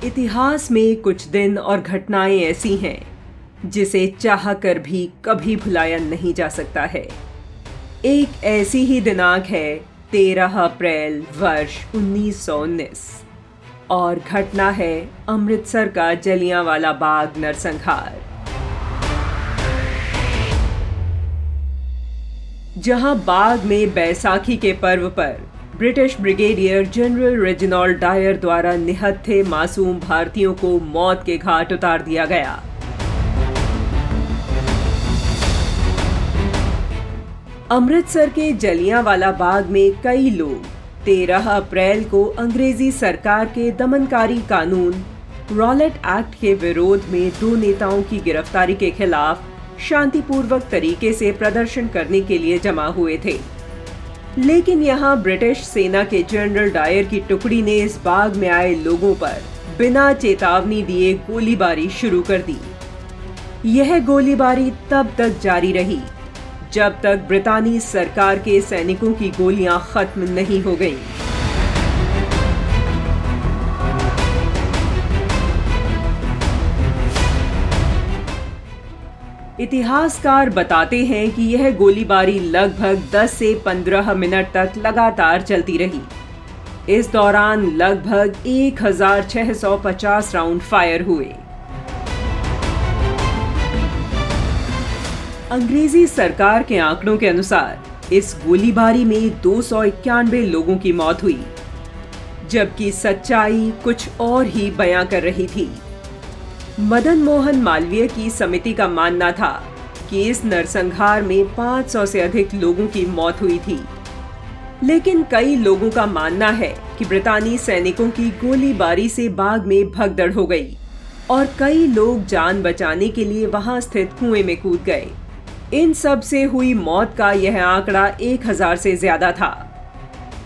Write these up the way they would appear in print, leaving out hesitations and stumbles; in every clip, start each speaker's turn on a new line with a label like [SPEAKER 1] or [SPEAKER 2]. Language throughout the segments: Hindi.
[SPEAKER 1] इतिहास में कुछ दिन और घटनाएं ऐसी हैं जिसे चाह कर भी कभी भुलाया नहीं जा सकता है। एक ऐसी ही दिनांक है 13 अप्रैल वर्ष 1919 और घटना है अमृतसर का जलियांवाला बाग नरसंहार, जहां बाग में बैसाखी के पर्व पर British brigadier general Reginald Dyer द्वारा निहत्थे मासूम भारतीयों को मौत के घाट उतार दिया गया। अमृतसर के जलियांवाला बाग में कई लोग 13 अप्रैल को अंग्रेजी सरकार के दमनकारी कानून रॉलेट एक्ट के विरोध में 2 नेताओं की गिरफ्तारी के खिलाफ शांतिपूर्वक तरीके से प्रदर्शन करने के लिए जमा हुए थे। लेकिन यहां ब्रिटिश सेना के जनरल डायर की टुकड़ी ने इस बाग में आए लोगों पर बिना चेतावनी दिए गोलीबारी शुरू कर दी। यह गोलीबारी तब तक जारी रही जब तक ब्रितानी सरकार के सैनिकों की गोलियां खत्म नहीं हो गईं। इतिहासकार बताते हैं कि यह गोलीबारी लगभग 10 से 15 मिनट तक लगातार चलती रही। इस दौरान लगभग 1650 राउंड फायर हुए। अंग्रेजी सरकार के आंकड़ों के अनुसार इस गोलीबारी में 291 लोगों की मौत हुई, जबकि सच्चाई कुछ और ही बयां कर रही थी। मदन मोहन मालवीय की समिति का मानना था कि इस नरसंहार में 500 से अधिक लोगों की मौत हुई थी, लेकिन कई लोगों का मानना है कि ब्रितानी सैनिकों की गोलीबारी से बाग में भगदड़ हो गई और कई लोग जान बचाने के लिए वहां स्थित कुएं में कूद गए। इन सब से हुई मौत का यह आंकड़ा 1000 से ज्यादा था।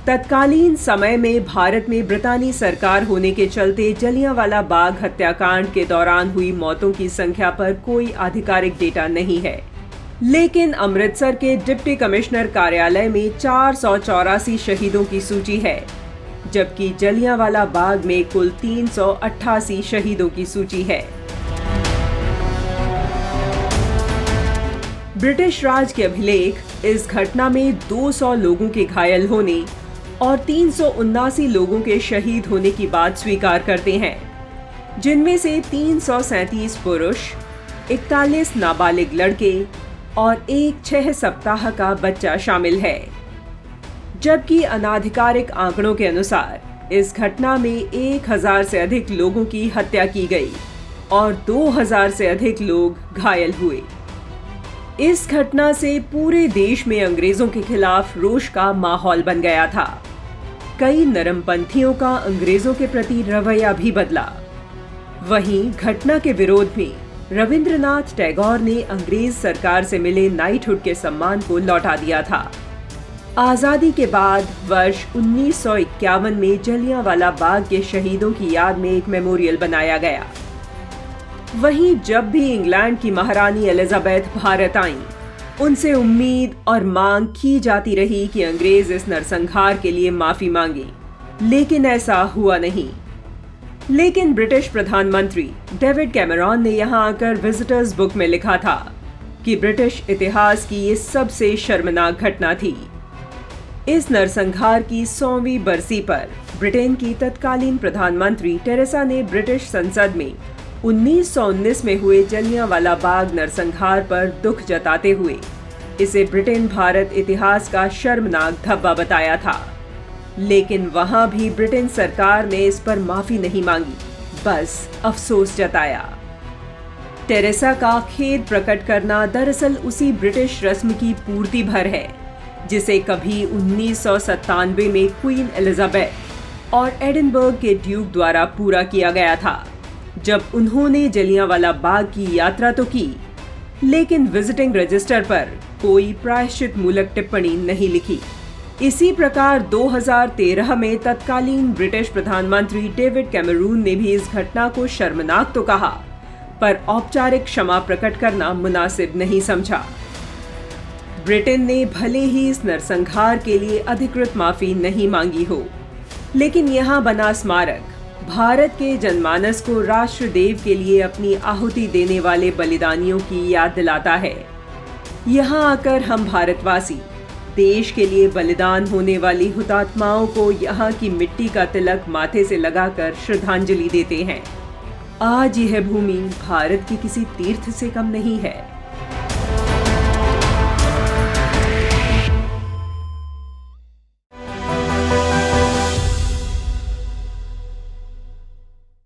[SPEAKER 1] तत्कालीन समय में भारत में ब्रितानी सरकार होने के चलते जलियांवाला बाग हत्याकांड के दौरान हुई मौतों की संख्या पर कोई आधिकारिक डेटा नहीं है, लेकिन अमृतसर के डिप्टी कमिश्नर कार्यालय में 484 शहीदों की सूची है, जबकि जलियांवाला बाग में कुल 388 शहीदों की सूची है। ब्रिटिश राज के अभिलेख इस घटना में 200 लोगों के घायल होने और 379 लोगों के शहीद होने की बात स्वीकार करते हैं, जिनमें से 337 पुरुष, 41 नाबालिग लड़के और एक 6 सप्ताह का बच्चा शामिल है। जबकि अनाधिकारिक आंकड़ों के अनुसार इस घटना में 1000 से अधिक लोगों की हत्या की गई और 2000 से अधिक लोग घायल हुए। इस घटना से पूरे देश में अंग्रेजों के खिलाफ रोष का माहौल बन गया था। कई नरमपंथियों का अंग्रेजों के प्रति रवैया भी बदला। वहीं घटना के विरोध में रविंद्रनाथ टैगोर ने अंग्रेज सरकार से मिले नाइटहुड के सम्मान को लौटा दिया था। आजादी के बाद वर्ष 1951 में जलियांवाला बाग के शहीदों की याद में एक मेमोरियल बनाया गया। वहीं जब भी इंग्लैंड की महारानी एलिजाबेथ भारत आईं, उनसे उम्मीद और मांग की जाती रही कि अंग्रेज इस नरसंहार के लिए माफी मांगे, लेकिन ऐसा हुआ नहीं। लेकिन ब्रिटिश प्रधानमंत्री डेविड कैमरॉन ने यहां आकर विजिटर्स बुक में लिखा था कि ब्रिटिश इतिहास की ये सबसे शर्मनाक घटना थी। इस नरसंहार की 100वीं बरसी पर ब्रिटेन की तत्कालीन प्रधानमंत्री टेरेसा ने ब्रिटिश संसद में 1919 में हुए जलियांवाला बाग नरसंहार पर दुख जताते हुए इसे ब्रिटेन भारत इतिहास का शर्मनाक धब्बा बताया था। लेकिन वहां भी ब्रिटेन सरकार ने इस पर माफी नहीं मांगी, बस अफसोस जताया। टेरेसा का खेद प्रकट करना दरअसल उसी ब्रिटिश रस्म की पूर्ति भर है जिसे कभी 1997 में क्वीन एलिजाबेथ और एडिनबर्ग के ड्यूक द्वारा पूरा किया गया था, जब उन्होंने जलियांवाला बाग की यात्रा तो की, लेकिन विजिटिंग रजिस्टर पर कोई प्रायश्चित मूलक टिप्पणी नहीं लिखी। इसी प्रकार 2013 में तत्कालीन ब्रिटिश प्रधानमंत्री डेविड कैमरून ने भी इस घटना को शर्मनाक तो कहा, पर औपचारिक क्षमा प्रकट करना मुनासिब नहीं समझा। ब्रिटेन ने भले ही इस नरसंहार के लिए अधिकृत माफी नहीं मांगी हो, लेकिन यहाँ बना स्मारक भारत के जनमानस को राष्ट्रदेव के लिए अपनी आहुति देने वाले बलिदानियों की याद दिलाता है। यहाँ आकर हम भारतवासी देश के लिए बलिदान होने वाली हुतात्माओं को यहाँ की मिट्टी का तिलक माथे से लगाकर श्रद्धांजलि देते हैं। आज यह भूमि भारत के किसी तीर्थ से कम नहीं है।